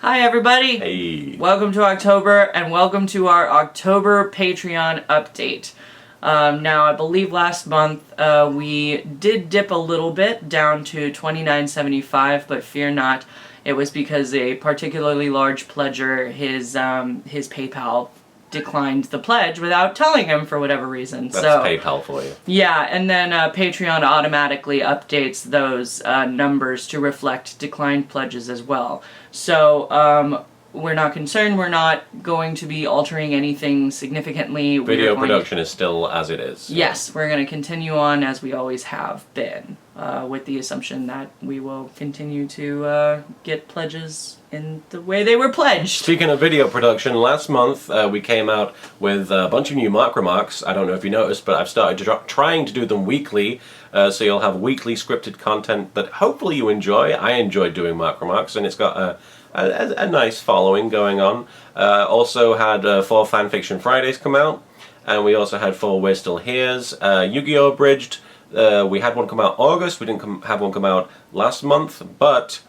Hi everybody! Hey! Welcome to October and welcome to our October Patreon update. Now I believe last month we did dip a little bit down to $29.75, but fear not, it was because a particularly large pledger, his PayPal declined the pledge without telling him for whatever reason. That's so, PayPal for you. Yeah, and then Patreon automatically updates those numbers to reflect declined pledges as well. So we're not concerned. We're not going to be altering anything significantly. Video production is still as it is. Yes, we're going to continue on as we always have been, with the assumption that we will continue to get pledges in the way they were pledged. Speaking of video production, last month we came out with a bunch of new Mark Remarks. I don't know if you noticed, but I've started trying to do them weekly, so you'll have weekly scripted content that hopefully you enjoy. I enjoy doing Mark Remarks, and it's got a nice following going on. Also had 4 Fanfiction Fridays come out, and we also had 4 We're Still Here's. Yu-Gi-Oh! Abridged, we had one come out August, we didn't have one come out last month, but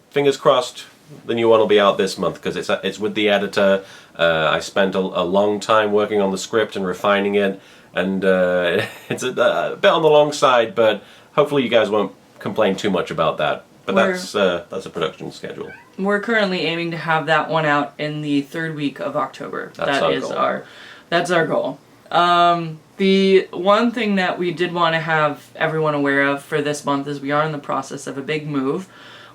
fingers crossed the new one will be out this month, because it's with the editor. I spent a long time working on the script and refining it, and it's a bit on the long side, but hopefully you guys won't complain too much about that. But that's a production schedule. We're currently aiming to have that one out in the 3rd week of October. That's our goal. The one thing that we did want to have everyone aware of for this month is we are in the process of a big move.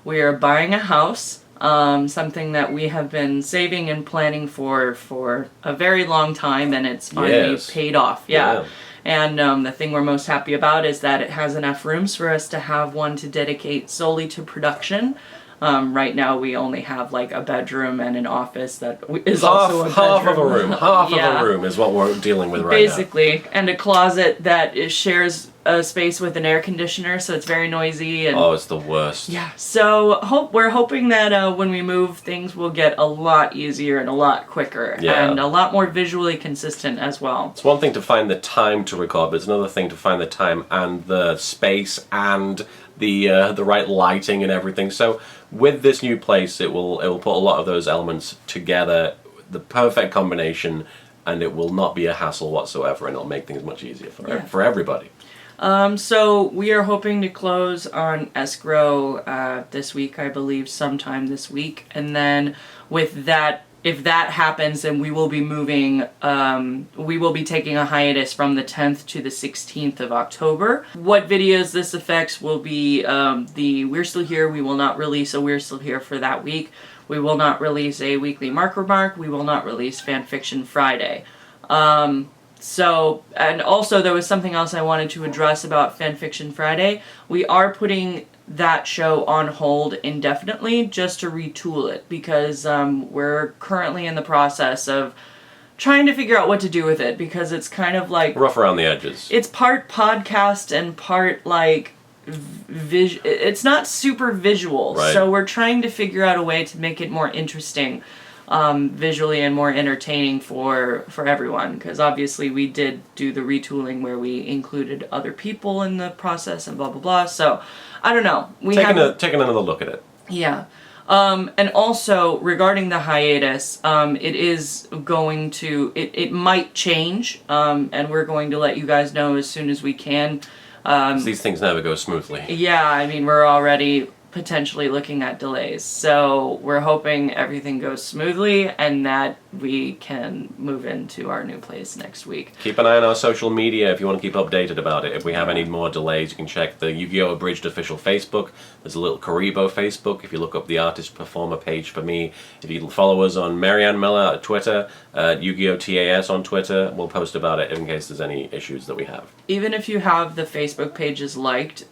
We are buying a house, something that we have been saving and planning for a very long time, and it's finally paid off. Yeah. And the thing we're most happy about is that it has enough rooms for us to have one to dedicate solely to production. Right now we only have like a bedroom and an office that is also a bedroom. Half of a room. Half of a room is what we're dealing with right now. Basically. And a closet that shares a space with an air conditioner, so it's very noisy. And, oh, it's the worst. Yeah. So we're hoping that when we move, things will get a lot easier and a lot quicker. And a lot more visually consistent as well. It's one thing to find the time to record, but it's another thing to find the time and the space and the right lighting and everything. So with this new place, it will put a lot of those elements together, the perfect combination, and it will not be a hassle whatsoever, and it'll make things much easier for everybody. So we are hoping to close on escrow this week, I believe, sometime this week, and then with that, if that happens, then we will be moving, we will be taking a hiatus from the 10th to the 16th of October. What videos this affects will be the We're Still Here. We will not release a We're Still Here for that week. We will not release a weekly Mark Remark. We will not release Fanfiction Friday. And also there was something else I wanted to address about Fanfiction Friday. We are putting that show on hold indefinitely just to retool it, because we're currently in the process of trying to figure out what to do with it, because it's kind of like rough around the edges. It's part podcast and part like it's not super visual. Right. So we're trying to figure out a way to make it more interesting visually and more entertaining for everyone, because obviously we did do the retooling where we included other people in the process and blah blah blah. So I don't know. Taking another look at it. Yeah. And also regarding the hiatus, it is going to it might change, and we're going to let you guys know as soon as we can. These things never go smoothly. Yeah, I mean, we're already potentially looking at delays, so we're hoping everything goes smoothly and that we can move into our new place next week. Keep an eye on our social media if you want to keep updated about it. If we have any more delays, you can check the Yu-Gi-Oh! Abridged official Facebook. There's a LittleKuriboh Facebook. If you look up the artist performer page for me, if you follow us on Marianne Miller at Twitter, Yu-Gi-Oh! TAS on Twitter, we'll post about it in case there's any issues that we have. Even if you have the Facebook pages liked,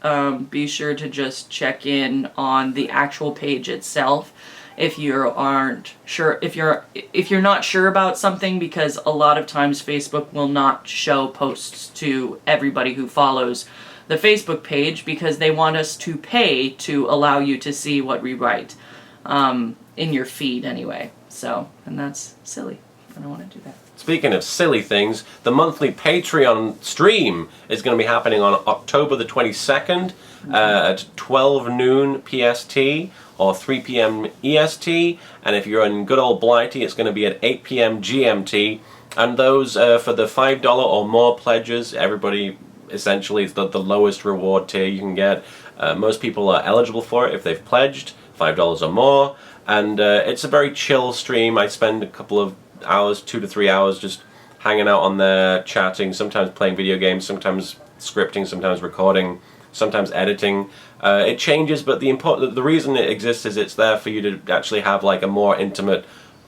be sure to just check in on the actual page itself if you aren't sure, if you're not sure about something, because a lot of times Facebook will not show posts to everybody who follows the Facebook page because they want us to pay to allow you to see what we write in your feed anyway. So, and that's silly. I don't want to do that. Speaking of silly things, the monthly Patreon stream is going to be happening on October the 22nd at 12 noon PST or 3 p.m. EST, and if you're in good old Blighty, it's going to be at 8 p.m. GMT. And those for the $5 or more pledges, everybody essentially is the lowest reward tier you can get. Most people are eligible for it if they've pledged $5 or more, and it's a very chill stream. I spend a couple of hours, 2 to 3 hours, just hanging out on there, chatting, sometimes playing video games, sometimes scripting, sometimes recording, sometimes editing. It changes, but the reason it exists is it's there for you to actually have like a more intimate,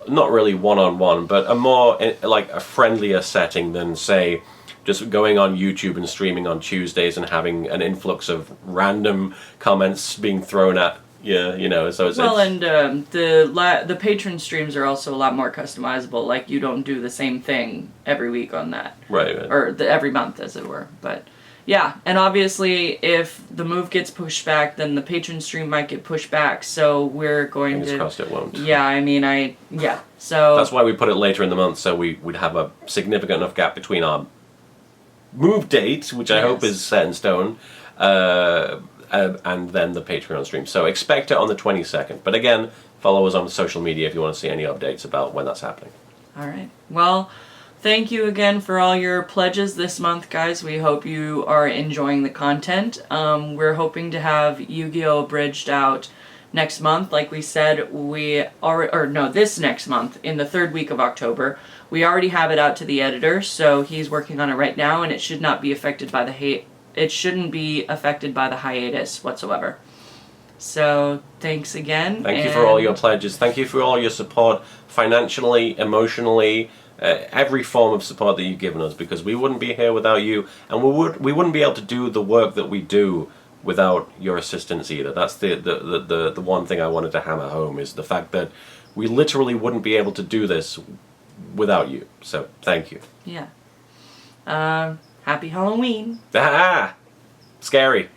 not really one-on-one, but a more like a friendlier setting than, say, just going on YouTube and streaming on Tuesdays and having an influx of random comments being thrown at you know. So it's and the patron streams are also a lot more customizable. Like, you don't do the same thing every week on that, right. Or every month, as it were. But yeah, and obviously, if the move gets pushed back, then the patron stream might get pushed back. So we're going Fingers crossed it won't. Yeah, I mean, So that's why we put it later in the month, so we'd have a significant enough gap between our move date, which I hope is set in stone, and then the Patreon stream. So expect it on the 22nd. But again, follow us on social media if you want to see any updates about when that's happening. All right. Well, thank you again for all your pledges this month, guys. We hope you are enjoying the content. We're hoping to have Yu-Gi-Oh! Abridged out next month. Like we said, this next month, in the 3rd week of October. We already have it out to the editor, so he's working on it right now, and it should not be affected by it shouldn't be affected by the hiatus whatsoever. So, thanks again. Thank you for all your pledges. Thank you for all your support, financially, emotionally, every form of support that you've given us, because we wouldn't be here without you, and we wouldn't be able to do the work that we do without your assistance either. That's the one thing I wanted to hammer home, is the fact that we literally wouldn't be able to do this without you. So, thank you. Yeah. Happy Halloween. Ah! Scary.